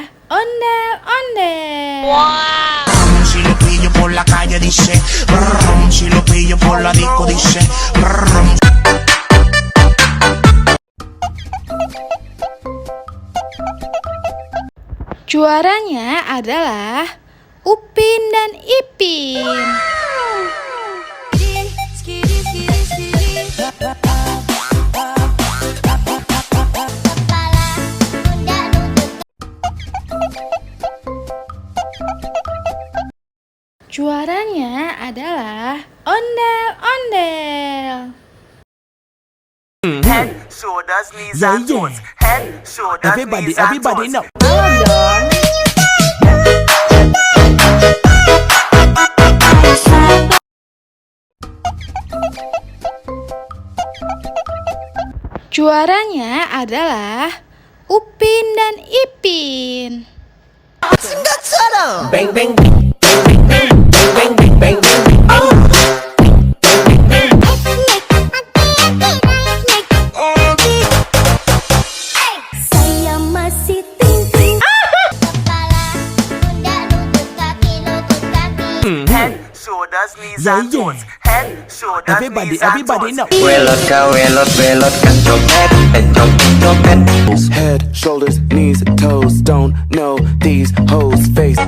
adalah Ondel Ondel. Si lo pillo por la calle dice brum, si lo pillo por la disco dice brum. Juaranya adalah Upin dan Ipin. Juaranya adalah Ondel Ondel. Head, shoulders, knees, and toes. Head, shoulders, knees, and Everybody toes. know. Juaranya adalah Upin dan Ipin. Bang bang bang bang bang bang bang bang bang. Saya masih ting-ting. Kepala, pundak, lutut, kaki, lutut, kaki. Head, shoulders, knees, and toes. Head, shoulders, knees, and Everybody toes. know. Welot ka welot kan copet copet. Head, shoulders, knees, toes. Don't know these hoes face.